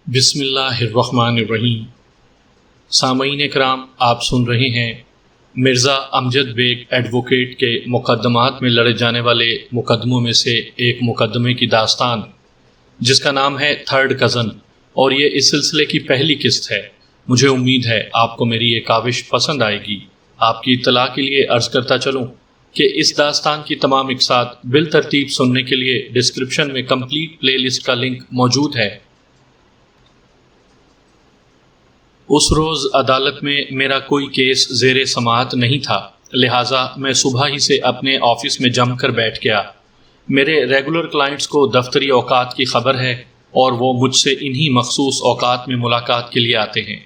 بسم اللہ الرحمن الرحیم۔ سامعین کرام، آپ سن رہے ہیں مرزا امجد بیگ ایڈوکیٹ کے مقدمات میں لڑے جانے والے مقدموں میں سے ایک مقدمے کی داستان، جس کا نام ہے تھرڈ کزن، اور یہ اس سلسلے کی پہلی قسط ہے۔ مجھے امید ہے آپ کو میری یہ کاوش پسند آئے گی۔ آپ کی اطلاع کے لیے عرض کرتا چلوں کہ اس داستان کی تمام اقساط بالترتیب سننے کے لیے ڈسکرپشن میں کمپلیٹ پلے لسٹ کا لنک موجود ہے۔ اس روز عدالت میں میرا کوئی کیس زیر سماعت نہیں تھا، لہٰذا میں صبح ہی سے اپنے آفس میں جم کر بیٹھ گیا۔ میرے ریگولر کلائنٹس کو دفتری اوقات کی خبر ہے اور وہ مجھ سے انہی مخصوص اوقات میں ملاقات کے لیے آتے ہیں۔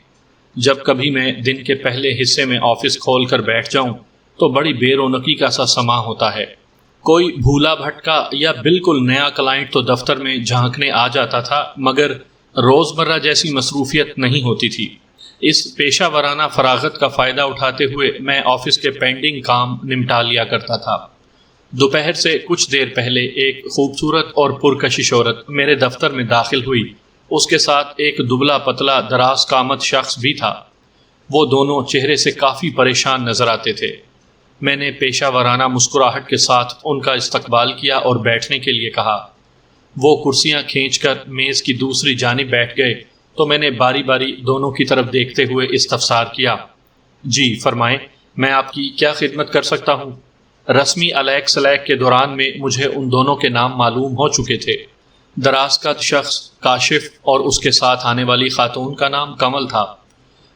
جب کبھی میں دن کے پہلے حصے میں آفس کھول کر بیٹھ جاؤں تو بڑی بے رونقی کا سا سما ہوتا ہے۔ کوئی بھولا بھٹکا یا بالکل نیا کلائنٹ تو دفتر میں جھانکنے آ جاتا تھا، مگر روزمرہ جیسی مصروفیت نہیں ہوتی تھی۔ اس پیشہ ورانہ فراغت کا فائدہ اٹھاتے ہوئے میں آفس کے پینڈنگ کام نمٹا لیا کرتا تھا۔ دوپہر سے کچھ دیر پہلے ایک خوبصورت اور پرکشش عورت میرے دفتر میں داخل ہوئی۔ اس کے ساتھ ایک دبلا پتلا دراز قامت شخص بھی تھا۔ وہ دونوں چہرے سے کافی پریشان نظر آتے تھے۔ میں نے پیشہ ورانہ مسکراہٹ کے ساتھ ان کا استقبال کیا اور بیٹھنے کے لیے کہا۔ وہ کرسیاں کھینچ کر میز کی دوسری جانب بیٹھ گئے تو میں نے باری باری دونوں کی طرف دیکھتے ہوئے استفسار کیا۔ جی فرمائیں، میں آپ کی کیا خدمت کر سکتا ہوں؟ رسمی الیک سلیک کے دوران میں مجھے ان دونوں کے نام معلوم ہو چکے تھے۔ دراز قد شخص کاشف اور اس کے ساتھ آنے والی خاتون کا نام کمل تھا۔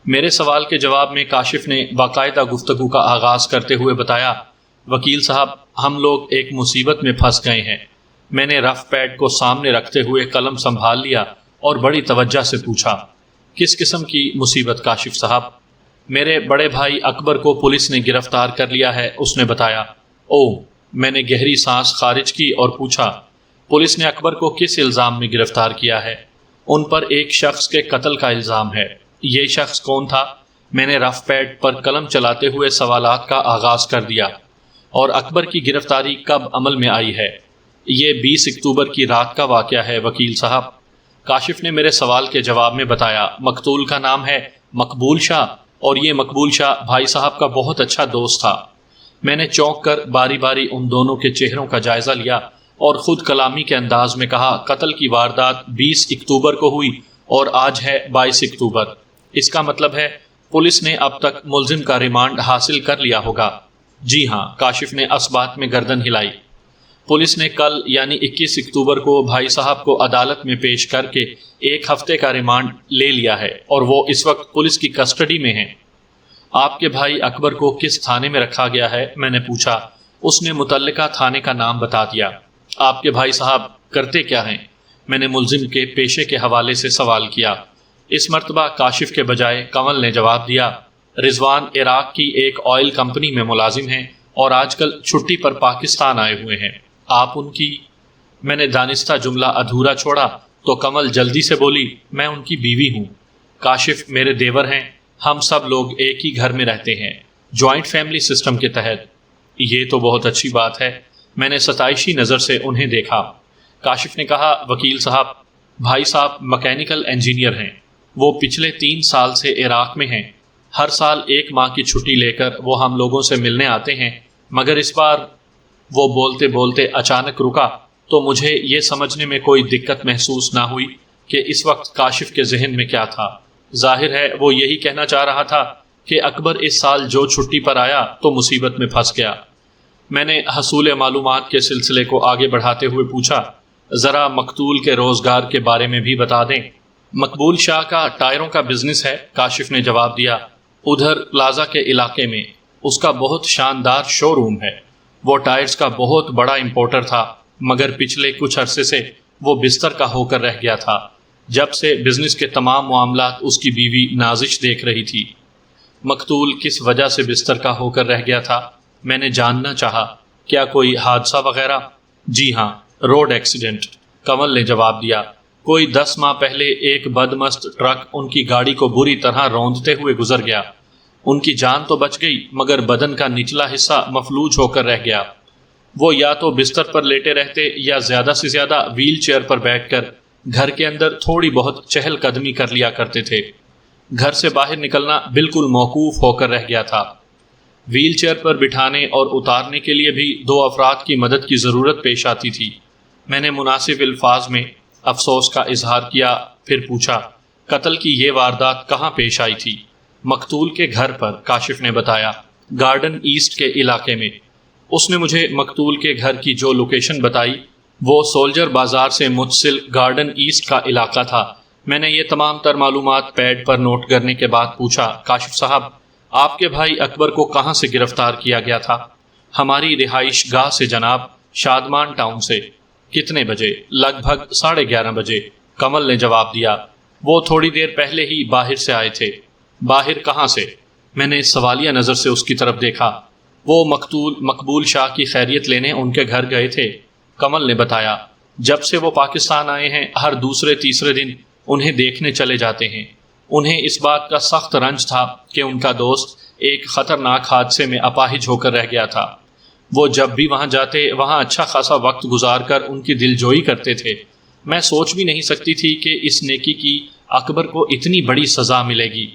میرے سوال کے جواب میں کاشف نے باقاعدہ گفتگو کا آغاز کرتے ہوئے بتایا، وکیل صاحب، ہم لوگ ایک مصیبت میں پھنس گئے ہیں۔ میں نے رف پیڈ کو سامنے رکھتے ہوئے قلم سنبھال لیا اور بڑی توجہ سے پوچھا، کس قسم کی مصیبت کاشف صاحب؟ میرے بڑے بھائی اکبر کو پولیس نے گرفتار کر لیا ہے، اس نے بتایا۔ میں نے گہری سانس خارج کی اور پوچھا، پولیس نے اکبر کو کس الزام میں گرفتار کیا ہے؟ ان پر ایک شخص کے قتل کا الزام ہے۔ یہ شخص کون تھا؟ میں نے رف پیڈ پر قلم چلاتے ہوئے سوالات کا آغاز کر دیا۔ اور اکبر کی گرفتاری کب عمل میں آئی ہے؟ یہ 20 اکتوبر کی رات کا واقعہ ہے وکیل صاحب۔ کاشف نے میرے سوال کے جواب میں بتایا، مقتول کا نام ہے مقبول شاہ، اور یہ مقبول شاہ بھائی صاحب کا بہت اچھا دوست تھا۔ میں نے چونک کر باری باری ان دونوں کے چہروں کا جائزہ لیا اور خود کلامی کے انداز میں کہا، قتل کی واردات 20 اکتوبر کو ہوئی اور آج ہے 22 اکتوبر۔ اس کا مطلب ہے پولیس نے اب تک ملزم کا ریمانڈ حاصل کر لیا ہوگا۔ جی ہاں، کاشف نے اس بات میں گردن ہلائی۔ پولیس نے کل یعنی 21 اکتوبر کو بھائی صاحب کو عدالت میں پیش کر کے 1 ہفتے کا ریمانڈ لے لیا ہے اور وہ اس وقت پولیس کی کسٹڈی میں ہیں۔ آپ کے بھائی اکبر کو کس تھانے میں رکھا گیا ہے؟ میں نے پوچھا۔ اس نے متعلقہ تھانے کا نام بتا دیا۔ آپ کے بھائی صاحب کرتے کیا ہیں؟ میں نے ملزم کے پیشے کے حوالے سے سوال کیا۔ اس مرتبہ کاشف کے بجائے کمل نے جواب دیا، رضوان عراق کی ایک آئل کمپنی میں ملازم ہیں اور آج کل چھٹی پر پاکستان آئے ہوئے ہیں۔ آپ ان کی؟ میں نے دانستہ جملہ ادھورا چھوڑا تو کمل جلدی سے بولی، میں ان کی بیوی ہوں۔ کاشف میرے دیور ہیں، ہم سب لوگ ایک ہی گھر میں رہتے ہیں، جوائنٹ فیملی سسٹم کے تحت۔ یہ تو بہت اچھی بات ہے۔ میں نے ستائشی نظر سے انہیں دیکھا۔ کاشف نے کہا، وکیل صاحب، بھائی صاحب مکینیکل انجینئر ہیں۔ وہ پچھلے 3 سال سے عراق میں ہیں۔ ہر سال 1 ماہ کی چھٹی لے کر وہ ہم لوگوں سے ملنے آتے ہیں، مگر اس بار… وہ بولتے بولتے اچانک رکا تو مجھے یہ سمجھنے میں کوئی دقت محسوس نہ ہوئی کہ اس وقت کاشف کے ذہن میں کیا تھا۔ ظاہر ہے وہ یہی کہنا چاہ رہا تھا کہ اکبر اس سال جو چھٹی پر آیا تو مصیبت میں پھنس گیا۔ میں نے حصول معلومات کے سلسلے کو آگے بڑھاتے ہوئے پوچھا، ذرا مقتول کے روزگار کے بارے میں بھی بتا دیں۔ مقبول شاہ کا ٹائروں کا بزنس ہے، کاشف نے جواب دیا، ادھر پلازا کے علاقے میں۔ اس کا بہت شاندار شو روم ہے۔ وہ ٹائرز کا بہت بڑا امپورٹر تھا، مگر پچھلے کچھ عرصے سے وہ بستر کا ہو کر رہ گیا تھا، جب سے بزنس کے تمام معاملات اس کی بیوی نازش دیکھ رہی تھی۔ مقتول کس وجہ سے بستر کا ہو کر رہ گیا تھا؟ میں نے جاننا چاہا، کیا کوئی حادثہ وغیرہ؟ جی ہاں، روڈ ایکسیڈنٹ، کمل نے جواب دیا۔ کوئی 10 ماہ پہلے ایک بدمست ٹرک ان کی گاڑی کو بری طرح روندتے ہوئے گزر گیا۔ ان کی جان تو بچ گئی، مگر بدن کا نچلا حصہ مفلوج ہو کر رہ گیا۔ وہ یا تو بستر پر لیٹے رہتے یا زیادہ سے زیادہ ویل چیئر پر بیٹھ کر گھر کے اندر تھوڑی بہت چہل قدمی کر لیا کرتے تھے۔ گھر سے باہر نکلنا بالکل موقوف ہو کر رہ گیا تھا۔ ویل چیئر پر بٹھانے اور اتارنے کے لیے بھی 2 افراد کی مدد کی ضرورت پیش آتی تھی۔ میں نے مناسب الفاظ میں افسوس کا اظہار کیا، پھر پوچھا، قتل کی یہ واردات کہاں پیش آئی تھی؟ مقتول کے گھر پر، کاشف نے بتایا، گارڈن ایسٹ کے علاقے میں۔ اس نے مجھے مقتول کے گھر کی جو لوکیشن بتائی وہ سولجر بازار سے متصل گارڈن ایسٹ کا علاقہ تھا۔ میں نے یہ تمام تر معلومات پیڈ پر نوٹ کرنے کے بعد پوچھا، کاشف صاحب، آپ کے بھائی اکبر کو کہاں سے گرفتار کیا گیا تھا؟ ہماری رہائش گاہ سے جناب، شادمان ٹاؤن سے۔ کتنے بجے؟ لگ بھگ 11:30 بجے، کمل نے جواب دیا۔ وہ تھوڑی دیر پہلے ہی باہر سے آئے تھے۔ باہر کہاں سے؟ میں نے سوالیہ نظر سے اس کی طرف دیکھا۔ وہ مقتول مقبول شاہ کی خیریت لینے ان کے گھر گئے تھے، کمل نے بتایا۔ جب سے وہ پاکستان آئے ہیں ہر دوسرے تیسرے دن انہیں دیکھنے چلے جاتے ہیں۔ انہیں اس بات کا سخت رنج تھا کہ ان کا دوست ایک خطرناک حادثے میں اپاہج ہو کر رہ گیا تھا۔ وہ جب بھی وہاں جاتے وہاں اچھا خاصا وقت گزار کر ان کی دلجوئی کرتے تھے۔ میں سوچ بھی نہیں سکتی تھی کہ اس نیکی کی اکبر کو اتنی بڑی سزا ملے گی۔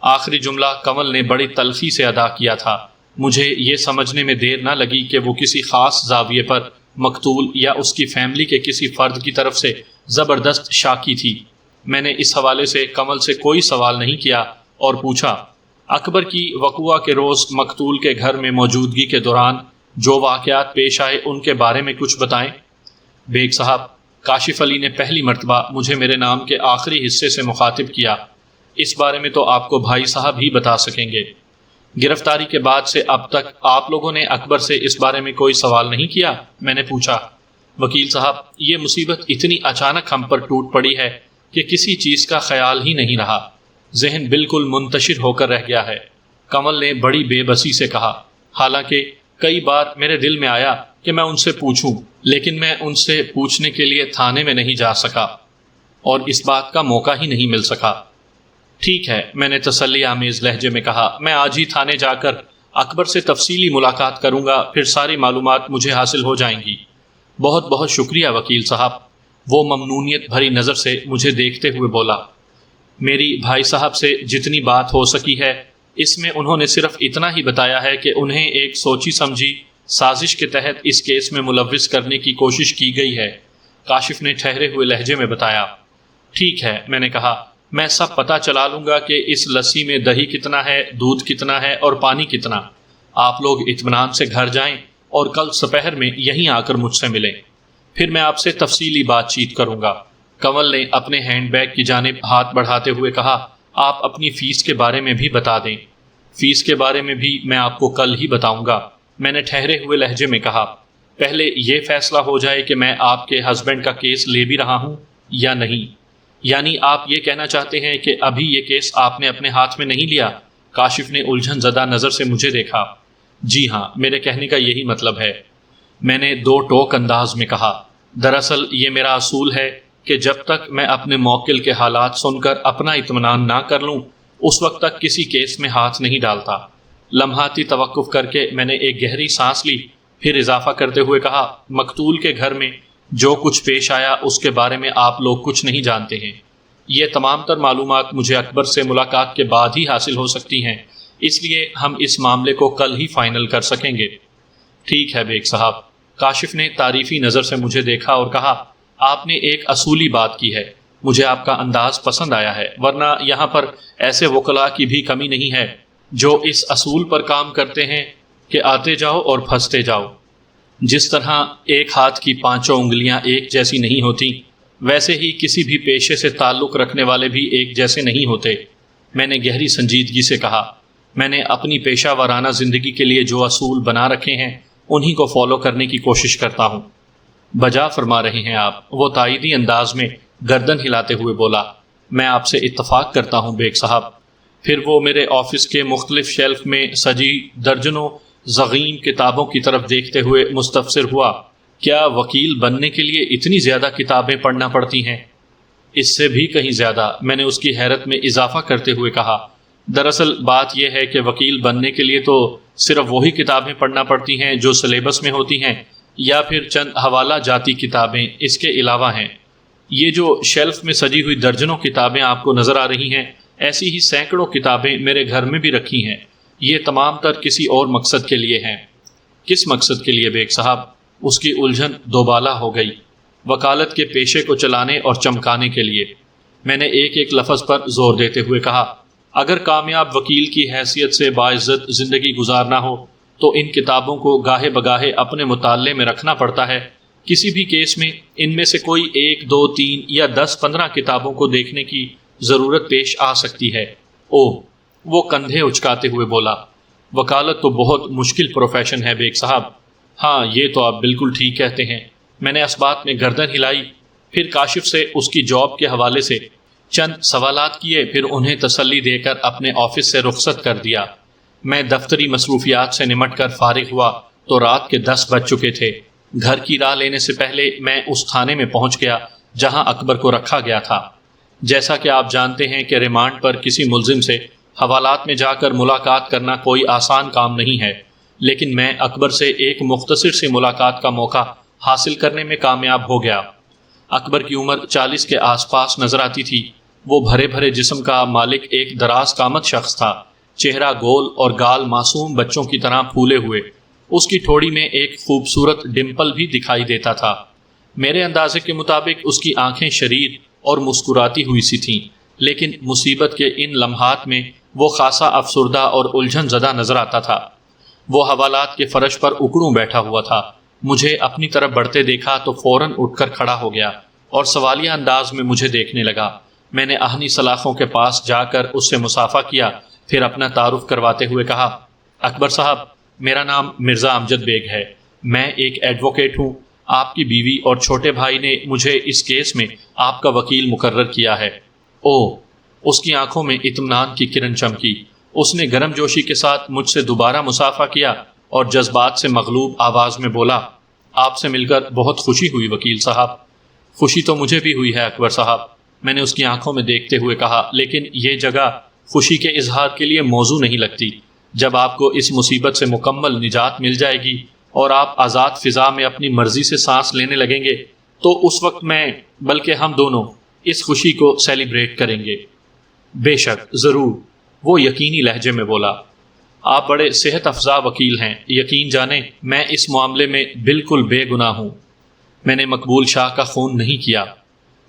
آخری جملہ کمل نے بڑی تلخی سے ادا کیا تھا۔ مجھے یہ سمجھنے میں دیر نہ لگی کہ وہ کسی خاص زاویے پر مقتول یا اس کی فیملی کے کسی فرد کی طرف سے زبردست شاکی تھی۔ میں نے اس حوالے سے کمل سے کوئی سوال نہیں کیا اور پوچھا، اکبر کی وقوعہ کے روز مقتول کے گھر میں موجودگی کے دوران جو واقعات پیش آئے ان کے بارے میں کچھ بتائیں۔ بیگ صاحب، کاشف علی نے پہلی مرتبہ مجھے میرے نام کے آخری حصے سے مخاطب کیا، اس بارے میں تو آپ کو بھائی صاحب ہی بتا سکیں گے۔ گرفتاری کے بعد سے اب تک آپ لوگوں نے اکبر سے اس بارے میں کوئی سوال نہیں کیا؟ میں نے پوچھا۔ وکیل صاحب، یہ مصیبت اتنی اچانک ہم پر ٹوٹ پڑی ہے کہ کسی چیز کا خیال ہی نہیں رہا، ذہن بالکل منتشر ہو کر رہ گیا ہے، کمل نے بڑی بے بسی سے کہا۔ حالانکہ کئی بار میرے دل میں آیا کہ میں ان سے پوچھوں، لیکن میں ان سے پوچھنے کے لیے تھانے میں نہیں جا سکا اور اس بات کا موقع ہی نہیں مل سکا۔ ٹھیک ہے، میں نے تسلی آمیز لہجے میں کہا، میں آج ہی تھانے جا کر اکبر سے تفصیلی ملاقات کروں گا، پھر ساری معلومات مجھے حاصل ہو جائیں گی۔ بہت بہت شکریہ وکیل صاحب، وہ ممنونیت بھری نظر سے مجھے دیکھتے ہوئے بولا۔ میری بھائی صاحب سے جتنی بات ہو سکی ہے اس میں انہوں نے صرف اتنا ہی بتایا ہے کہ انہیں ایک سوچی سمجھی سازش کے تحت اس کیس میں ملوث کرنے کی کوشش کی گئی ہے، کاشف نے ٹھہرے ہوئے لہجے میں بتایا۔ ٹھیک ہے، میں نے کہا، میں سب پتہ چلا لوں گا کہ اس لسی میں دہی کتنا ہے، دودھ کتنا ہے اور پانی کتنا۔ آپ لوگ اطمینان سے گھر جائیں اور کل دوپہر میں یہیں آ کر مجھ سے ملیں، پھر میں آپ سے تفصیلی بات چیت کروں گا۔ کمل نے اپنے ہینڈ بیگ کی جانب ہاتھ بڑھاتے ہوئے کہا، آپ اپنی فیس کے بارے میں بھی بتا دیں۔ فیس کے بارے میں بھی میں آپ کو کل ہی بتاؤں گا، میں نے ٹھہرے ہوئے لہجے میں کہا۔ پہلے یہ فیصلہ ہو جائے کہ میں آپ کے ہسبینڈ کا کیس لے بھی رہا ہوں یا نہیں۔ یعنی آپ یہ کہنا چاہتے ہیں کہ ابھی یہ کیس آپ نے اپنے ہاتھ میں نہیں لیا؟ کاشف نے الجھن زدہ نظر سے مجھے دیکھا۔ جی ہاں، میرے کہنے کا یہی مطلب ہے، میں نے 2 ٹوک انداز میں کہا۔ دراصل یہ میرا اصول ہے کہ جب تک میں اپنے موکل کے حالات سن کر اپنا اطمینان نہ کر لوں اس وقت تک کسی کیس میں ہاتھ نہیں ڈالتا۔ لمحاتی توقف کر کے میں نے ایک گہری سانس لی، پھر اضافہ کرتے ہوئے کہا، مقتول کے گھر میں جو کچھ پیش آیا اس کے بارے میں آپ لوگ کچھ نہیں جانتے ہیں۔ یہ تمام تر معلومات مجھے اکبر سے ملاقات کے بعد ہی حاصل ہو سکتی ہیں، اس لیے ہم اس معاملے کو کل ہی فائنل کر سکیں گے۔ ٹھیک ہے بیگ صاحب، کاشف نے تعریفی نظر سے مجھے دیکھا اور کہا، آپ نے ایک اصولی بات کی ہے، مجھے آپ کا انداز پسند آیا ہے، ورنہ یہاں پر ایسے وکلاء کی بھی کمی نہیں ہے جو اس اصول پر کام کرتے ہیں کہ آتے جاؤ اور پھنستے جاؤ۔ جس طرح ایک ہاتھ کی 5 انگلیاں ایک جیسی نہیں ہوتی، ویسے ہی کسی بھی پیشے سے تعلق رکھنے والے بھی ایک جیسے نہیں ہوتے۔ میں نے گہری سنجیدگی سے کہا، میں نے اپنی پیشہ ورانہ زندگی کے لیے جو اصول بنا رکھے ہیں انہی کو فالو کرنے کی کوشش کرتا ہوں۔ بجا فرما رہے ہیں آپ، وہ تائیدی انداز میں گردن ہلاتے ہوئے بولا۔ میں آپ سے اتفاق کرتا ہوں بیگ صاحب۔ پھر وہ میرے آفس کے مختلف شیلف میں سجی درجنوں ضخیم کتابوں کی طرف دیکھتے ہوئے مستفسر ہوا، کیا وکیل بننے کے لیے اتنی زیادہ کتابیں پڑھنا پڑتی ہیں؟ اس سے بھی کہیں زیادہ، میں نے اس کی حیرت میں اضافہ کرتے ہوئے کہا۔ دراصل بات یہ ہے کہ وکیل بننے کے لیے تو صرف وہی کتابیں پڑھنا پڑتی ہیں جو سلیبس میں ہوتی ہیں، یا پھر چند حوالہ جاتی کتابیں اس کے علاوہ ہیں۔ یہ جو شیلف میں سجی ہوئی درجنوں کتابیں آپ کو نظر آ رہی ہیں، ایسی ہی سینکڑوں کتابیں میرے گھر میں بھی رکھی ہیں۔ یہ تمام تر کسی اور مقصد کے لیے ہیں۔ کس مقصد کے لیے بیگ صاحب؟ اس کی الجھن دوبالا ہو گئی۔ وکالت کے پیشے کو چلانے اور چمکانے کے لیے۔ میں نے ایک ایک لفظ پر زور دیتے ہوئے کہا، اگر کامیاب وکیل کی حیثیت سے باعزت زندگی گزارنا ہو تو ان کتابوں کو گاہے بگاہے اپنے مطالعے میں رکھنا پڑتا ہے۔ کسی بھی کیس میں ان میں سے کوئی 1، 2، 3 یا 10، 15 کتابوں کو دیکھنے کی ضرورت پیش آ سکتی ہے۔ اوہ، وہ کندھے اچکاتے ہوئے بولا، وکالت تو بہت مشکل پروفیشن ہے بیگ صاحب۔ ہاں، یہ تو آپ بالکل ٹھیک کہتے ہیں۔ میں نے اس بات میں گردن ہلائی، پھر کاشف سے اس کی جاب کے حوالے سے چند سوالات کیے، پھر انہیں تسلی دے کر اپنے آفس سے رخصت کر دیا۔ میں دفتری مصروفیات سے نمٹ کر فارغ ہوا تو رات کے 10 بج چکے تھے۔ گھر کی راہ لینے سے پہلے میں اس تھانے میں پہنچ گیا جہاں اکبر کو رکھا گیا تھا۔ جیسا کہ آپ جانتے ہیں کہ ریمانڈ پر کسی ملزم سے حوالات میں جا کر ملاقات کرنا کوئی آسان کام نہیں ہے، لیکن میں اکبر سے ایک مختصر سی ملاقات کا موقع حاصل کرنے میں کامیاب ہو گیا۔ اکبر کی عمر 40 کے آس پاس نظر آتی تھی۔ وہ بھرے بھرے جسم کا مالک ایک دراز قامت شخص تھا، چہرہ گول اور گال معصوم بچوں کی طرح پھولے ہوئے۔ اس کی ٹھوڑی میں ایک خوبصورت ڈمپل بھی دکھائی دیتا تھا۔ میرے اندازے کے مطابق اس کی آنکھیں شریر اور مسکراتی ہوئی سی تھیں، لیکن مصیبت کے ان لمحات میں وہ خاصا افسردہ اور الجھن زدہ نظر آتا تھا۔ وہ حوالات کے فرش پر اکڑوں بیٹھا ہوا تھا۔ مجھے اپنی طرف بڑھتے دیکھا تو فوراً اٹھ کر کھڑا ہو گیا اور سوالیہ انداز میں مجھے دیکھنے لگا۔ میں نے آہنی سلاخوں کے پاس جا کر اس سے مصافحہ کیا، پھر اپنا تعارف کرواتے ہوئے کہا، اکبر صاحب، میرا نام مرزا امجد بیگ ہے۔ میں ایک ایڈوکیٹ ہوں۔ آپ کی بیوی اور چھوٹے بھائی نے مجھے اس کیس میں آپ کا وکیل مقرر کیا ہے۔ اوہ، اس کی آنکھوں میں اطمینان کی کرن چمکی۔ اس نے گرم جوشی کے ساتھ مجھ سے دوبارہ مصافحہ کیا اور جذبات سے مغلوب آواز میں بولا، آپ سے مل کر بہت خوشی ہوئی وکیل صاحب۔ خوشی تو مجھے بھی ہوئی ہے اکبر صاحب، میں نے اس کی آنکھوں میں دیکھتے ہوئے کہا، لیکن یہ جگہ خوشی کے اظہار کے لیے موزوں نہیں لگتی۔ جب آپ کو اس مصیبت سے مکمل نجات مل جائے گی اور آپ آزاد فضا میں اپنی مرضی سے سانس لینے لگیں گے تو اس وقت میں، بلکہ ہم دونوں، اس خوشی کو سیلیبریٹ کریں گے۔ بے شک، ضرور، وہ یقینی لہجے میں بولا۔ آپ بڑے صحت افزا وکیل ہیں، یقین جانیں میں اس معاملے میں بالکل بے گناہ ہوں۔ میں نے مقبول شاہ کا خون نہیں کیا۔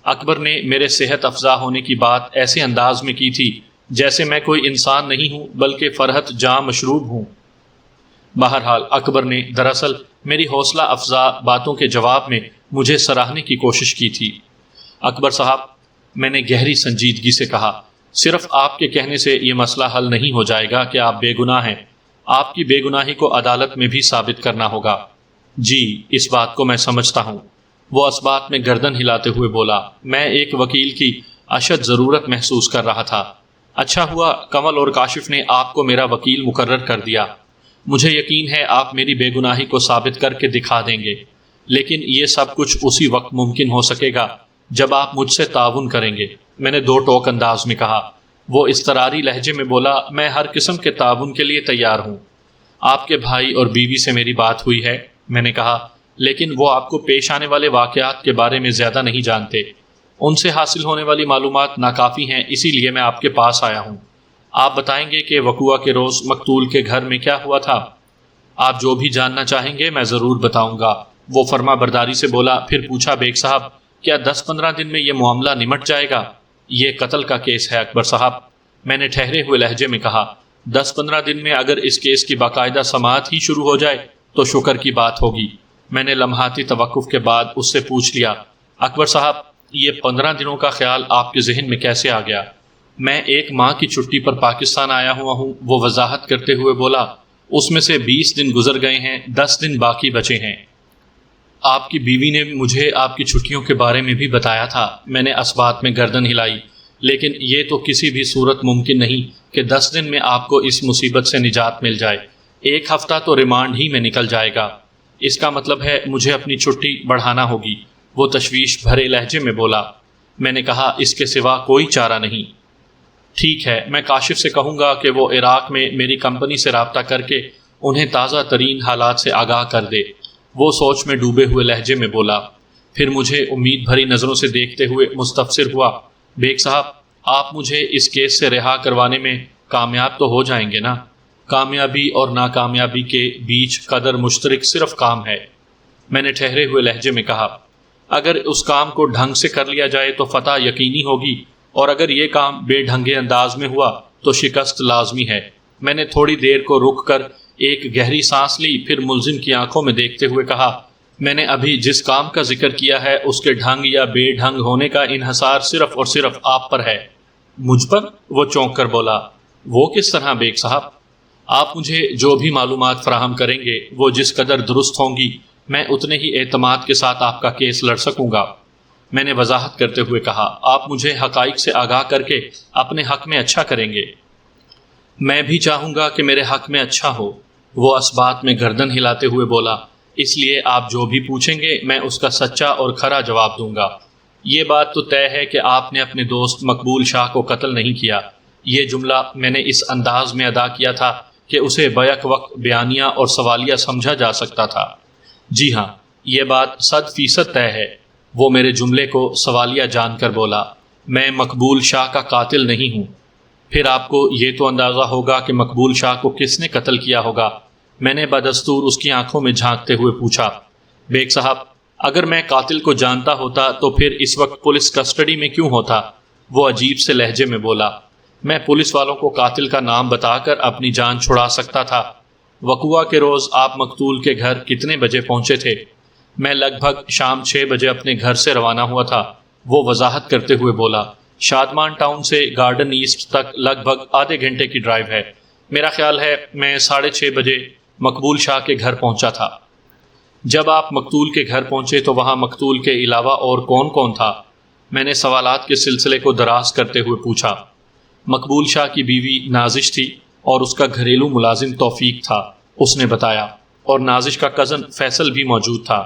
اکبر نے میرے صحت افزا ہونے کی بات ایسے انداز میں کی تھی جیسے میں کوئی انسان نہیں ہوں بلکہ فرحت جام مشروب ہوں۔ بہرحال اکبر نے دراصل میری حوصلہ افزا باتوں کے جواب میں مجھے سراہنے کی کوشش کی تھی۔ اکبر صاحب، میں نے گہری سنجیدگی سے کہا، صرف آپ کے کہنے سے یہ مسئلہ حل نہیں ہو جائے گا کہ آپ بے گناہ ہیں۔ آپ کی بے گناہی کو عدالت میں بھی ثابت کرنا ہوگا۔ جی، اس بات کو میں سمجھتا ہوں، وہ اس بات میں گردن ہلاتے ہوئے بولا۔ میں ایک وکیل کی اشد ضرورت محسوس کر رہا تھا۔ اچھا ہوا کمل اور کاشف نے آپ کو میرا وکیل مقرر کر دیا۔ مجھے یقین ہے آپ میری بے گناہی کو ثابت کر کے دکھا دیں گے، لیکن یہ سب کچھ اسی وقت ممکن ہو سکے گا جب آپ مجھ سے تعاون کریں گے، میں نے دو ٹوک انداز میں کہا۔ وہ اضطراری لہجے میں بولا، میں ہر قسم کے تعاون کے لیے تیار ہوں۔ آپ کے بھائی اور بیوی سے میری بات ہوئی ہے، میں نے کہا، لیکن وہ آپ کو پیش آنے والے واقعات کے بارے میں زیادہ نہیں جانتے۔ ان سے حاصل ہونے والی معلومات ناکافی ہیں، اسی لیے میں آپ کے پاس آیا ہوں۔ آپ بتائیں گے کہ وقوعہ کے روز مقتول کے گھر میں کیا ہوا تھا؟ آپ جو بھی جاننا چاہیں گے میں ضرور بتاؤں گا، وہ فرما برداری سے بولا۔ پھر پوچھا، بیگ صاحب، کیا 10-15 دن میں یہ معاملہ نمٹ جائے گا؟ یہ قتل کا کیس ہے اکبر صاحب، میں نے ٹھہرے ہوئے لہجے میں کہا۔ 10-15 دن میں اگر اس کیس کی باقاعدہ سماعت ہی شروع ہو جائے تو شکر کی بات ہوگی۔ میں نے لمحاتی توقف کے بعد اس سے پوچھ لیا، اکبر صاحب، یہ 15 دنوں کا خیال آپ کے ذہن میں کیسے آ گیا؟ میں ایک ماہ کی چھٹی پر پاکستان آیا ہوا ہوں، وہ وضاحت کرتے ہوئے بولا۔ اس میں سے 20 دن گزر گئے ہیں، 10 دن باقی بچے ہیں۔ آپ کی بیوی نے مجھے آپ کی چھٹیوں کے بارے میں بھی بتایا تھا، میں نے اس بات میں گردن ہلائی، لیکن یہ تو کسی بھی صورت ممکن نہیں کہ 10 دن میں آپ کو اس مصیبت سے نجات مل جائے۔ 1 ہفتہ تو ریمانڈ ہی میں نکل جائے گا۔ اس کا مطلب ہے مجھے اپنی چھٹی بڑھانا ہوگی، وہ تشویش بھرے لہجے میں بولا۔ میں نے کہا، اس کے سوا کوئی چارہ نہیں۔ ٹھیک ہے، میں کاشف سے کہوں گا کہ وہ عراق میں میری کمپنی سے رابطہ کر کے انہیں تازہ ترین حالات سے آگاہ کر دے، وہ سوچ میں ڈوبے ہوئے لہجے میں بولا۔ پھر مجھے امید بھری نظروں سے دیکھتے ہوئے مستفسر ہوا، بیگ صاحب آپ مجھے اس کیس سے رہا کروانے میں کامیاب تو ہو جائیں گے نا؟ کامیابی اور ناکامیابی کے بیچ قدر مشترک صرف کام ہے، میں نے ٹھہرے ہوئے لہجے میں کہا۔ اگر اس کام کو ڈھنگ سے کر لیا جائے تو فتح یقینی ہوگی، اور اگر یہ کام بے ڈھنگے انداز میں ہوا تو شکست لازمی ہے۔ میں نے تھوڑی دیر کو رک کر ایک گہری سانس لی، پھر ملزم کی آنکھوں میں دیکھتے ہوئے کہا، میں نے ابھی جس کام کا ذکر کیا ہے اس کے ڈھنگ یا بے ڈھنگ ہونے کا انحصار صرف اور صرف آپ پر ہے۔ مجھ پر؟ وہ چونک کر بولا۔ وہ کس طرح بیگ صاحب؟ آپ مجھے جو بھی معلومات فراہم کریں گے وہ جس قدر درست ہوں گی میں اتنے ہی اعتماد کے ساتھ آپ کا کیس لڑ سکوں گا، میں نے وضاحت کرتے ہوئے کہا۔ آپ مجھے حقائق سے آگاہ کر کے اپنے حق میں اچھا کریں گے۔ میں بھی چاہوں گا کہ میرے حق میں اچھا ہو، وہ اس بات میں گردن ہلاتے ہوئے بولا، اس لیے آپ جو بھی پوچھیں گے میں اس کا سچا اور کھرا جواب دوں گا۔ یہ بات تو طے ہے کہ آپ نے اپنے دوست مقبول شاہ کو قتل نہیں کیا۔ یہ جملہ میں نے اس انداز میں ادا کیا تھا کہ اسے بیک وقت بیانیہ اور سوالیہ سمجھا جا سکتا تھا۔ جی ہاں، یہ بات 100% طے ہے، وہ میرے جملے کو سوالیہ جان کر بولا۔ میں مقبول شاہ کا قاتل نہیں ہوں۔ پھر آپ کو یہ تو اندازہ ہوگا کہ مقبول شاہ کو کس نے قتل کیا ہوگا، میں نے بدستور اس کی آنکھوں میں جھانکتے ہوئے پوچھا۔ بیگ صاحب اگر میں قاتل کو جانتا ہوتا تو پھر اس وقت پولیس کسٹڈی میں کیوں ہوتا، وہ عجیب سے لہجے میں بولا۔ میں پولیس والوں کو قاتل کا نام بتا کر اپنی جان چھڑا سکتا تھا۔ وقوعہ کے روز آپ مقتول کے گھر کتنے بجے پہنچے تھے؟ میں لگ بھگ شام 6 بجے اپنے گھر سے روانہ ہوا تھا، وہ وضاحت کرتے ہوئے بولا۔ شادمان ٹاؤن سے گارڈن ایسٹ تک لگ بھگ آدھے گھنٹے کی ڈرائیو ہے۔ میرا خیال ہے میں 6:30 بجے مقبول شاہ کے گھر پہنچا تھا۔ جب آپ مقتول کے گھر پہنچے تو وہاں مقتول کے علاوہ اور کون کون تھا؟ میں نے سوالات کے سلسلے کو دراز کرتے ہوئے پوچھا۔ مقبول شاہ کی بیوی نازش تھی اور اس کا گھریلو ملازم توفیق تھا، اس نے بتایا، اور نازش کا کزن فیصل بھی موجود تھا۔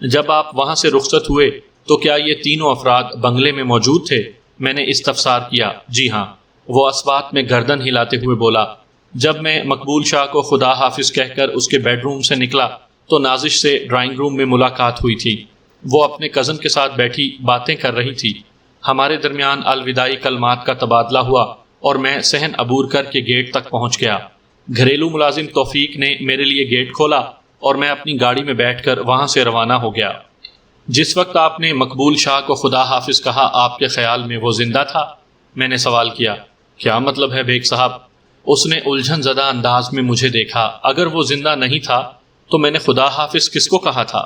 جب آپ وہاں سے رخصت ہوئے تو کیا یہ تینوں افراد بنگلے میں موجود تھے؟ میں نے استفسار کیا۔ جی ہاں، وہ اس بات میں گردن ہلاتے ہوئے بولا۔ جب میں مقبول شاہ کو خدا حافظ کہہ کر اس کے بیڈ روم سے نکلا تو نازش سے ڈرائنگ روم میں ملاقات ہوئی تھی۔ وہ اپنے کزن کے ساتھ بیٹھی باتیں کر رہی تھی۔ ہمارے درمیان الوداعی کلمات کا تبادلہ ہوا اور میں صحن عبور کر کے گیٹ تک پہنچ گیا۔ گھریلو ملازم توفیق نے میرے لیے گیٹ کھولا اور میں اپنی گاڑی میں بیٹھ کر وہاں سے روانہ ہو گیا۔ جس وقت آپ نے مقبول شاہ کو خدا حافظ کہا آپ کے خیال میں وہ زندہ تھا؟ میں نے سوال کیا۔ کیا مطلب ہے بیگ صاحب؟ اس نے الجھن زدہ انداز میں مجھے دیکھا۔ اگر وہ زندہ نہیں تھا تو میں نے خدا حافظ کس کو کہا تھا؟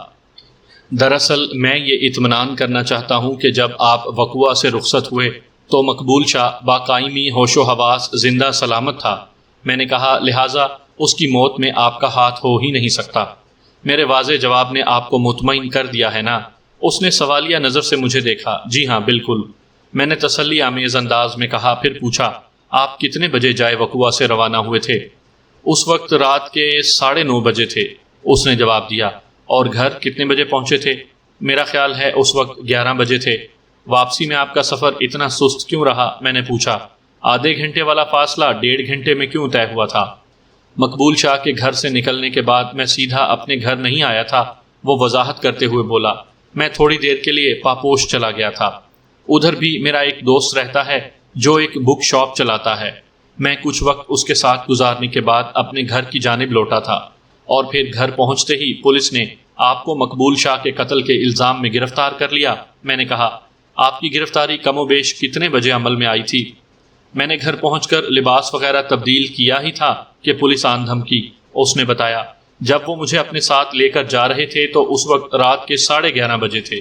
دراصل میں یہ اطمینان کرنا چاہتا ہوں کہ جب آپ وقوعہ سے رخصت ہوئے تو مقبول شاہ باقائمی ہوش و حواس زندہ سلامت تھا، میں نے کہا، لہٰذا اس کی موت میں آپ کا ہاتھ ہو ہی نہیں سکتا۔ میرے واضح جواب نے آپ کو مطمئن کر دیا ہے نا؟ اس نے سوالیہ نظر سے مجھے دیکھا۔ جی ہاں بالکل، میں نے تسلی آمیز انداز میں کہا۔ پھر پوچھا، آپ کتنے بجے جائے وقوعہ سے روانہ ہوئے تھے؟ اس وقت رات کے 9:30 بجے تھے، اس نے جواب دیا۔ اور گھر کتنے بجے پہنچے تھے؟ میرا خیال ہے اس وقت 11 بجے تھے۔ واپسی میں آپ کا سفر اتنا سست کیوں رہا؟ میں نے پوچھا۔ آدھے گھنٹے والا فاصلہ 1.5 گھنٹے میں کیوں طے ہوا تھا؟ مقبول شاہ کے گھر سے نکلنے کے بعد میں سیدھا اپنے گھر نہیں آیا تھا، وہ وضاحت کرتے ہوئے بولا۔ میں تھوڑی دیر کے لیے پاپوش چلا گیا تھا۔ ادھر بھی میرا ایک دوست رہتا ہے جو ایک بک شاپ چلاتا ہے۔ میں کچھ وقت اس کے ساتھ گزارنے کے بعد اپنے گھر کی جانب لوٹا تھا، اور پھر گھر پہنچتے ہی پولیس نے آپ کو مقبول شاہ کے قتل کے الزام میں گرفتار کر لیا۔ میں نے کہا، آپ کی گرفتاری کم و بیش کتنے بجے عمل میں آئی تھی؟ میں نے گھر پہنچ کر لباس وغیرہ تبدیل کیا ہی تھا کہ پولیس آن دھمکی، اس نے بتایا۔ جب وہ مجھے اپنے ساتھ لے کر جا رہے تھے تو اس وقت رات کے 11:30 بجے تھے۔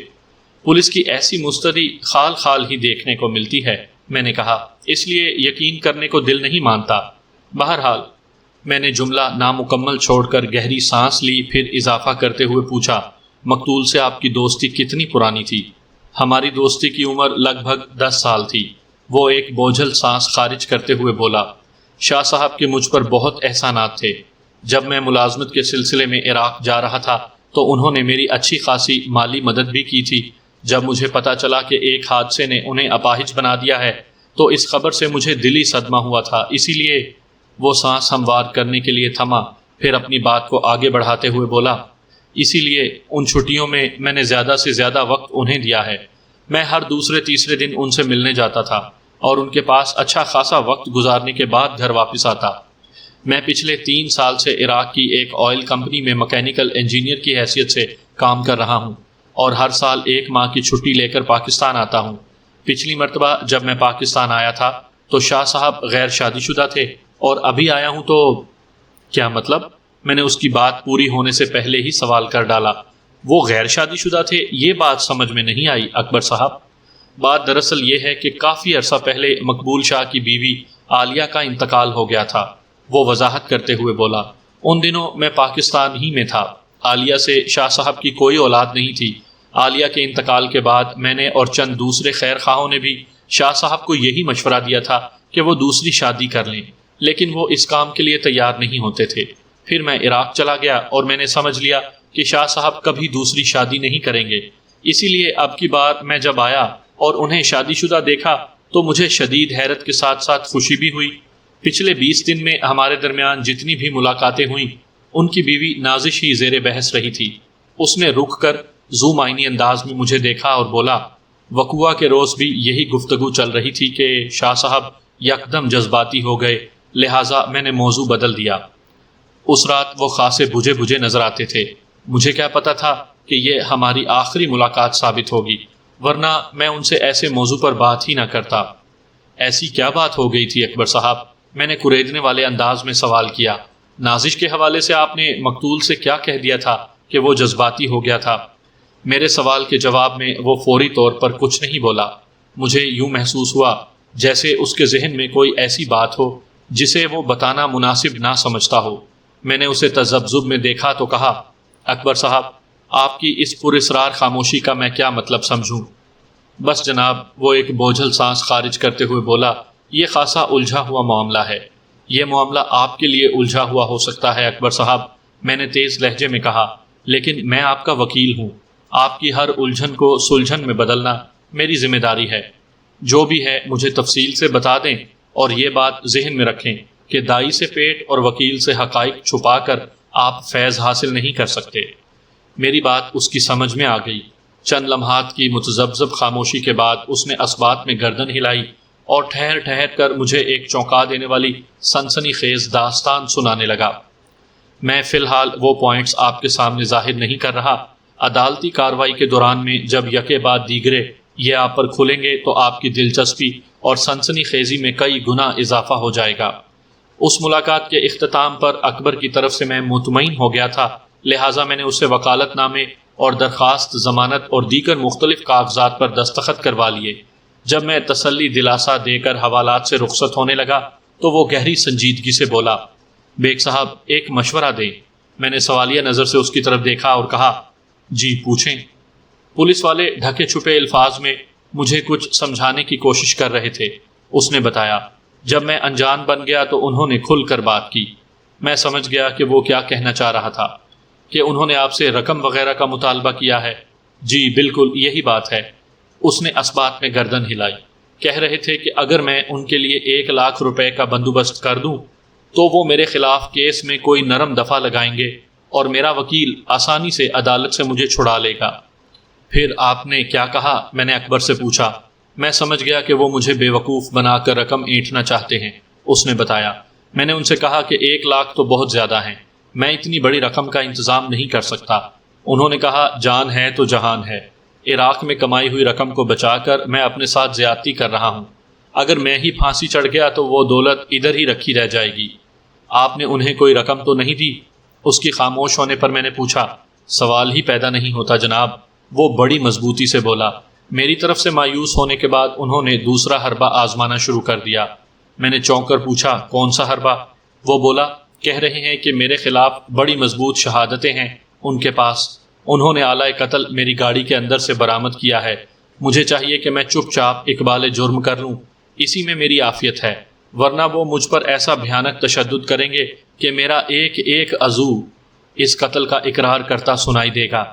پولیس کی ایسی مستدی خال خال ہی دیکھنے کو ملتی ہے، میں نے کہا، اس لیے یقین کرنے کو دل نہیں مانتا۔ بہرحال میں نے جملہ نامکمل چھوڑ کر گہری سانس لی، پھر اضافہ کرتے ہوئے پوچھا، مقتول سے آپ کی دوستی کتنی پرانی تھی؟ ہماری دوستی کی عمر لگ بھگ 10 سال تھی، وہ ایک بوجھل سانس خارج کرتے ہوئے بولا۔ شاہ صاحب کے مجھ پر بہت احسانات تھے۔ جب میں ملازمت کے سلسلے میں عراق جا رہا تھا تو انہوں نے میری اچھی خاصی مالی مدد بھی کی تھی۔ جب مجھے پتا چلا کہ ایک حادثے نے انہیں اپاہج بنا دیا ہے تو اس خبر سے مجھے دلی صدمہ ہوا تھا، اسی لیے وہ سانس ہموار کرنے کے لیے تھما، پھر اپنی بات کو آگے بڑھاتے ہوئے بولا، اسی لیے ان چھٹیوں میں نے زیادہ سے زیادہ وقت انہیں دیا ہے۔ میں ہر دوسرے تیسرے دن ان سے ملنے جاتا تھا اور ان کے پاس اچھا خاصا وقت گزارنے کے بعد گھر واپس آتا۔ میں پچھلے 3 سال سے عراق کی ایک آئل کمپنی میں مکینیکل انجینئر کی حیثیت سے کام کر رہا ہوں اور ہر سال 1 ماہ کی چھٹی لے کر پاکستان آتا ہوں۔ پچھلی مرتبہ جب میں پاکستان آیا تھا تو شاہ صاحب غیر شادی شدہ تھے اور ابھی آیا ہوں تو… کیا مطلب؟ میں نے اس کی بات پوری ہونے سے پہلے ہی سوال کر ڈالا۔ وہ غیر شادی شدہ تھے، یہ بات سمجھ میں نہیں آئی اکبر صاحب۔ بات دراصل یہ ہے کہ کافی عرصہ پہلے مقبول شاہ کی بیوی عالیہ کا انتقال ہو گیا تھا، وہ وضاحت کرتے ہوئے بولا۔ ان دنوں میں پاکستان ہی میں تھا۔ عالیہ سے شاہ صاحب کی کوئی اولاد نہیں تھی۔ عالیہ کے انتقال کے بعد میں نے اور چند دوسرے خیر خواہوں نے بھی شاہ صاحب کو یہی مشورہ دیا تھا کہ وہ دوسری شادی کر لیں، لیکن وہ اس کام کے لیے تیار نہیں ہوتے تھے۔ پھر میں عراق چلا گیا اور میں نے سمجھ لیا کہ شاہ صاحب کبھی دوسری شادی نہیں کریں گے، اسی لیے اب کی بار میں جب آیا اور انہیں شادی شدہ دیکھا تو مجھے شدید حیرت کے ساتھ ساتھ خوشی بھی ہوئی۔ پچھلے 20 دن میں ہمارے درمیان جتنی بھی ملاقاتیں ہوئیں ان کی بیوی نازش ہی زیر بحث رہی تھی۔ اس نے رک کر ذو معنی انداز میں مجھے دیکھا اور بولا، وقوعہ کے روز بھی یہی گفتگو چل رہی تھی کہ شاہ صاحب یکدم جذباتی ہو گئے، لہٰذا میں نے موضوع بدل دیا۔ اس رات وہ خاصے بجھے بجھے نظر آتے تھے۔ مجھے کیا پتا تھا کہ یہ ہماری آخری ملاقات ثابت ہوگی، ورنہ میں ان سے ایسے موضوع پر بات ہی نہ کرتا۔ ایسی کیا بات ہو گئی تھی اکبر صاحب؟ میں نے کریدنے والے انداز میں سوال کیا۔ نازش کے حوالے سے آپ نے مقتول سے کیا کہہ دیا تھا کہ وہ جذباتی ہو گیا تھا؟ میرے سوال کے جواب میں وہ فوری طور پر کچھ نہیں بولا۔ مجھے یوں محسوس ہوا جیسے اس کے ذہن میں کوئی ایسی بات ہو جسے وہ بتانا مناسب نہ سمجھتا ہو۔ میں نے اسے تذبذب میں دیکھا تو کہا، اکبر صاحب، آپ کی اس پراسرار خاموشی کا میں کیا مطلب سمجھوں؟ بس جناب، وہ ایک بوجھل سانس خارج کرتے ہوئے بولا، یہ خاصا الجھا ہوا معاملہ ہے۔ یہ معاملہ آپ کے لیے الجھا ہوا ہو سکتا ہے اکبر صاحب، میں نے تیز لہجے میں کہا، لیکن میں آپ کا وکیل ہوں۔ آپ کی ہر الجھن کو سلجھن میں بدلنا میری ذمہ داری ہے۔ جو بھی ہے مجھے تفصیل سے بتا دیں، اور یہ بات ذہن میں رکھیں کہ دائی سے پیٹ اور وکیل سے حقائق چھپا کر آپ فیض حاصل نہیں کر سکتے۔ میری بات اس کی سمجھ میں آ گئی۔ چند لمحات کی متذبذب خاموشی کے بعد اس نے اسبات میں گردن ہلائی اور ٹھہر ٹھہر کر مجھے ایک چونکا دینے والی سنسنی خیز داستان سنانے لگا۔ میں فی الحال وہ پوائنٹس آپ کے سامنے ظاہر نہیں کر رہا۔ عدالتی کارروائی کے دوران میں جب یکے بعد دیگرے یہ آپ پر کھلیں گے تو آپ کی دلچسپی اور سنسنی خیزی میں کئی گنا اضافہ ہو جائے گا۔ اس ملاقات کے اختتام پر اکبر کی طرف سے میں مطمئن ہو گیا تھا، لہٰذا میں نے اسے وکالت نامے اور درخواست ضمانت اور دیگر مختلف کاغذات پر دستخط کروا لیے۔ جب میں تسلی دلاسا دے کر حوالات سے رخصت ہونے لگا تو وہ گہری سنجیدگی سے بولا، بیگ صاحب ایک مشورہ دیں۔ میں نے سوالیہ نظر سے اس کی طرف دیکھا اور کہا، جی پوچھیں۔ پولیس والے ڈھکے چھپے الفاظ میں مجھے کچھ سمجھانے کی کوشش کر رہے تھے۔ اس نے بتایا، جب میں انجان بن گیا تو انہوں نے کھل کر بات کی۔ میں سمجھ گیا کہ وہ کیا کہنا چاہ رہا تھا۔ کہ انہوں نے آپ سے رقم وغیرہ کا مطالبہ کیا ہے؟ جی بالکل یہی بات ہے۔ اس نے اسبات میں گردن ہلائی۔ کہہ رہے تھے کہ اگر میں ان کے لیے 1 لاکھ روپے کا بندوبست کر دوں تو وہ میرے خلاف کیس میں کوئی نرم دفعہ لگائیں گے اور میرا وکیل آسانی سے عدالت سے مجھے چھڑا لے گا۔ پھر آپ نے کیا کہا؟ میں نے اکبر سے پوچھا۔ میں سمجھ گیا کہ وہ مجھے بے وقوف بنا کر رقم اینٹھنا چاہتے ہیں۔ اس نے بتایا۔ میں نے ان سے کہا کہ 1 لاکھ تو بہت زیادہ ہیں، میں اتنی بڑی رقم کا انتظام نہیں کر سکتا۔ انہوں نے کہا، جان ہے تو جہان ہے۔ عراق میں کمائی ہوئی رقم کو بچا کر میں اپنے ساتھ زیادتی کر رہا ہوں۔ اگر میں ہی پھانسی چڑھ گیا تو وہ دولت ادھر ہی رکھی رہ جائے گی۔ آپ نے انہیں کوئی رقم تو نہیں دی؟ اس کی خاموش ہونے پر میں نے پوچھا۔ سوال ہی پیدا نہیں ہوتا جناب، وہ بڑی مضبوطی سے بولا۔ میری طرف سے مایوس ہونے کے بعد انہوں نے دوسرا حربہ آزمانا شروع کر دیا۔ میں نے چونک کر پوچھا، کون سا حربہ؟ وہ بولا، کہہ رہے ہیں کہ میرے خلاف بڑی مضبوط شہادتیں ہیں ان کے پاس۔ انہوں نے آلہ قتل میری گاڑی کے اندر سے برآمد کیا ہے۔ مجھے چاہیے کہ میں چپ چاپ اقبال جرم کر لوں، اسی میں میری عافیت ہے، ورنہ وہ مجھ پر ایسا بھیانک تشدد کریں گے کہ میرا ایک ایک عضو اس قتل کا اقرار کرتا سنائی دے گا۔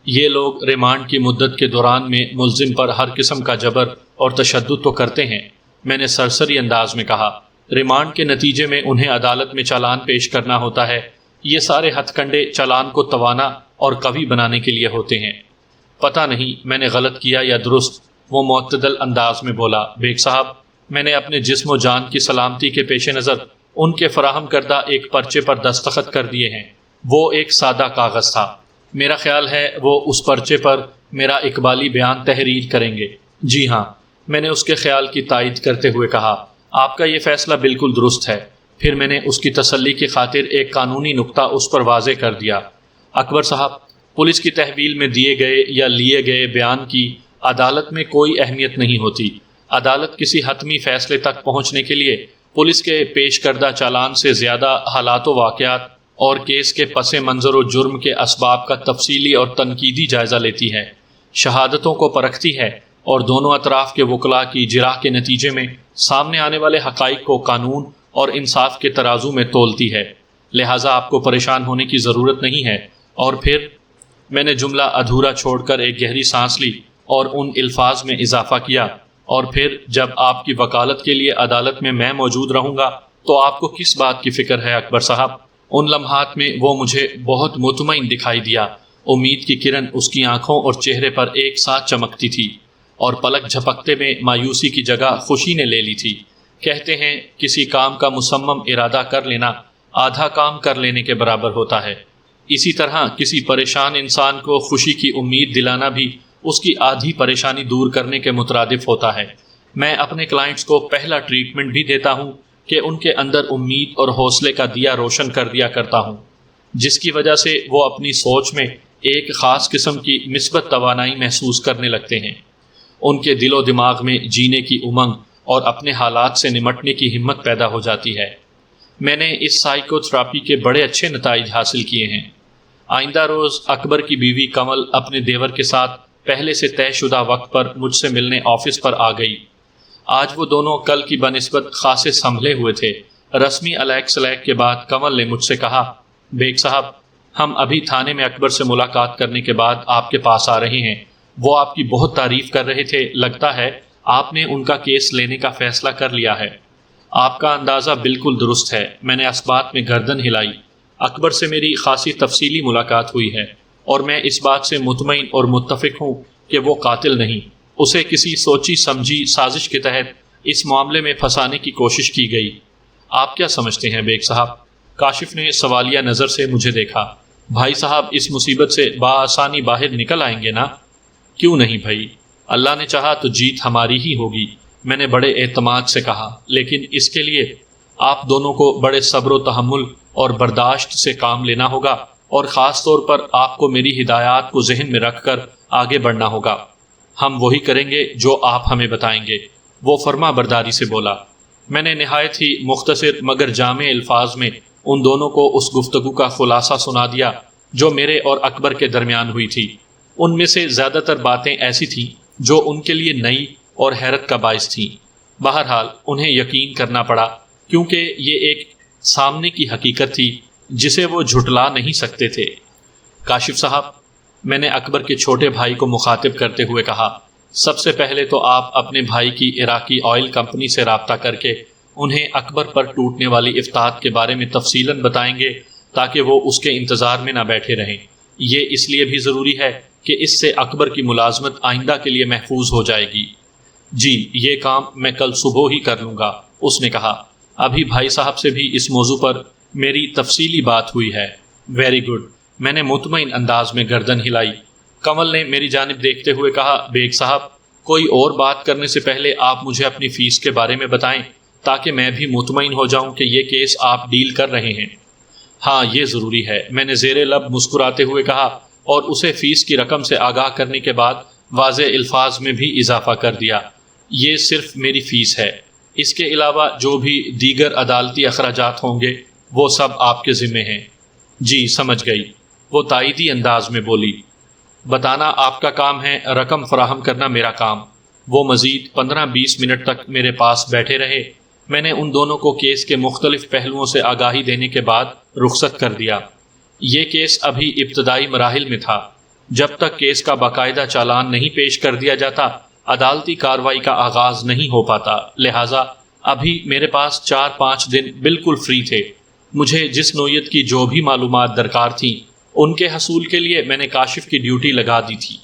یہ لوگ ریمانڈ کی مدت کے دوران میں ملزم پر ہر قسم کا جبر اور تشدد تو کرتے ہیں، میں نے سرسری انداز میں کہا۔ ریمانڈ کے نتیجے میں انہیں عدالت میں چالان پیش کرنا ہوتا ہے۔ یہ سارے ہتھ کنڈے چالان کو توانا اور قوی بنانے کے لیے ہوتے ہیں۔ پتہ نہیں میں نے غلط کیا یا درست، وہ معتدل انداز میں بولا۔ بیگ صاحب، میں نے اپنے جسم و جان کی سلامتی کے پیش نظر ان کے فراہم کردہ ایک پرچے پر دستخط کر دیے ہیں۔ وہ ایک سادہ کاغذ تھا۔ میرا خیال ہے وہ اس پرچے پر میرا اقبالی بیان تحریر کریں گے۔ جی ہاں، میں نے اس کے خیال کی تائید کرتے ہوئے کہا، آپ کا یہ فیصلہ بالکل درست ہے۔ پھر میں نے اس کی تسلی کی خاطر ایک قانونی نکتہ اس پر واضح کر دیا۔ اکبر صاحب، پولیس کی تحویل میں دیے گئے یا لیے گئے بیان کی عدالت میں کوئی اہمیت نہیں ہوتی۔ عدالت کسی حتمی فیصلے تک پہنچنے کے لیے پولیس کے پیش کردہ چالان سے زیادہ حالات و واقعات اور کیس کے پس منظر و جرم کے اسباب کا تفصیلی اور تنقیدی جائزہ لیتی ہے، شہادتوں کو پرکھتی ہے اور دونوں اطراف کے وکلاء کی جرح کے نتیجے میں سامنے آنے والے حقائق کو قانون اور انصاف کے ترازو میں تولتی ہے۔ لہٰذا آپ کو پریشان ہونے کی ضرورت نہیں ہے۔ اور پھر میں نے جملہ ادھورا چھوڑ کر ایک گہری سانس لی اور ان الفاظ میں اضافہ کیا، اور پھر جب آپ کی وکالت کے لیے عدالت میں موجود رہوں گا تو آپ کو کس بات کی فکر ہے اکبر صاحب؟ ان لمحات میں وہ مجھے بہت مطمئن دکھائی دیا۔ امید کی کرن اس کی آنکھوں اور چہرے پر ایک ساتھ چمکتی تھی، اور پلک جھپکتے میں مایوسی کی جگہ خوشی نے لے لی تھی۔ کہتے ہیں کسی کام کا مصمم ارادہ کر لینا آدھا کام کر لینے کے برابر ہوتا ہے۔ اسی طرح کسی پریشان انسان کو خوشی کی امید دلانا بھی اس کی آدھی پریشانی دور کرنے کے مترادف ہوتا ہے۔ میں اپنے کلائنٹس کو پہلا ٹریٹمنٹ بھی دیتا ہوں کہ ان کے اندر امید اور حوصلے کا دیا روشن کر دیا کرتا ہوں، جس کی وجہ سے وہ اپنی سوچ میں ایک خاص قسم کی مثبت توانائی محسوس کرنے لگتے ہیں۔ ان کے دل و دماغ میں جینے کی امنگ اور اپنے حالات سے نمٹنے کی ہمت پیدا ہو جاتی ہے۔ میں نے اس سائیکو تھراپی کے بڑے اچھے نتائج حاصل کیے ہیں۔ آئندہ روز اکبر کی بیوی کمل اپنے دیور کے ساتھ پہلے سے طے شدہ وقت پر مجھ سے ملنے آفس پر آ گئی۔ آج وہ دونوں کل کی بنسبت خاصے سنبھلے ہوئے تھے۔ رسمی الیک سلیک کے بعد کمل نے مجھ سے کہا، بیگ صاحب، ہم ابھی تھانے میں اکبر سے ملاقات کرنے کے بعد آپ کے پاس آ رہے ہیں۔ وہ آپ کی بہت تعریف کر رہے تھے، لگتا ہے آپ نے ان کا کیس لینے کا فیصلہ کر لیا ہے۔ آپ کا اندازہ بالکل درست ہے۔ میں نے اس بات میں گردن ہلائی۔ اکبر سے میری خاصی تفصیلی ملاقات ہوئی ہے، اور میں اس بات سے مطمئن اور متفق ہوں کہ وہ قاتل نہیں۔ اسے کسی سوچی سمجھی سازش کے تحت اس معاملے میں پھنسانے کی کوشش کی گئی۔ آپ کیا سمجھتے ہیں بیگ صاحب؟ کاشف نے سوالیہ نظر سے مجھے دیکھا۔ بھائی صاحب اس مصیبت سے بآسانی باہر نکل آئیں گے نا؟ کیوں نہیں بھائی، اللہ نے چاہا تو جیت ہماری ہی ہوگی، میں نے بڑے اعتماد سے کہا، لیکن اس کے لیے آپ دونوں کو بڑے صبر و تحمل اور برداشت سے کام لینا ہوگا، اور خاص طور پر آپ کو میری ہدایات کو ذہن میں رکھ کر آگے بڑھنا ہوگا۔ ہم وہی کریں گے جو آپ ہمیں بتائیں گے، وہ فرما برداری سے بولا۔ میں نے نہایت ہی مختصر مگر جامع الفاظ میں ان دونوں کو اس گفتگو کا خلاصہ سنا دیا جو میرے اور اکبر کے درمیان ہوئی تھی۔ ان میں سے زیادہ تر باتیں ایسی تھیں جو ان کے لیے نئی اور حیرت کا باعث تھیں۔ بہرحال انہیں یقین کرنا پڑا، کیونکہ یہ ایک سامنے کی حقیقت تھی جسے وہ جھٹلا نہیں سکتے تھے۔ کاشف صاحب، میں نے اکبر کے چھوٹے بھائی کو مخاطب کرتے ہوئے کہا، سب سے پہلے تو آپ اپنے بھائی کی عراقی آئل کمپنی سے رابطہ کر کے انہیں اکبر پر ٹوٹنے والی افتاد کے بارے میں تفصیلاً بتائیں گے تاکہ وہ اس کے انتظار میں نہ بیٹھے رہیں۔ یہ اس لیے بھی ضروری ہے کہ اس سے اکبر کی ملازمت آئندہ کے لیے محفوظ ہو جائے گی۔ جی، یہ کام میں کل صبح ہی کر لوں گا، اس نے کہا۔ ابھی بھائی صاحب سے بھی اس موضوع پر میری تفصیلی بات ہوئی ہے۔ ویری گڈ، میں نے مطمئن انداز میں گردن ہلائی۔ کمل نے میری جانب دیکھتے ہوئے کہا، بیگ صاحب، کوئی اور بات کرنے سے پہلے آپ مجھے اپنی فیس کے بارے میں بتائیں تاکہ میں بھی مطمئن ہو جاؤں کہ یہ کیس آپ ڈیل کر رہے ہیں۔ ہاں، یہ ضروری ہے، میں نے زیر لب مسکراتے ہوئے کہا، اور اسے فیس کی رقم سے آگاہ کرنے کے بعد واضح الفاظ میں بھی اضافہ کر دیا، یہ صرف میری فیس ہے، اس کے علاوہ جو بھی دیگر عدالتی اخراجات ہوں گے وہ سب آپ کے ذمے ہیں۔ جی سمجھ گئی، وہ تائیدی انداز میں بولی۔ بتانا آپ کا کام ہے، رقم فراہم کرنا میرا کام۔ وہ مزید 15-20 منٹ تک میرے پاس بیٹھے رہے۔ میں نے ان دونوں کو کیس کے مختلف پہلوؤں سے آگاہی دینے کے بعد رخصت کر دیا۔ یہ کیس ابھی ابتدائی مراحل میں تھا۔ جب تک کیس کا باقاعدہ چالان نہیں پیش کر دیا جاتا، عدالتی کارروائی کا آغاز نہیں ہو پاتا، لہٰذا ابھی میرے پاس 4-5 دن بالکل فری تھے۔ مجھے جس نوعیت کی جو بھی معلومات درکار تھیں ان کے حصول کے لیے میں نے کاشف کی ڈیوٹی لگا دی تھی۔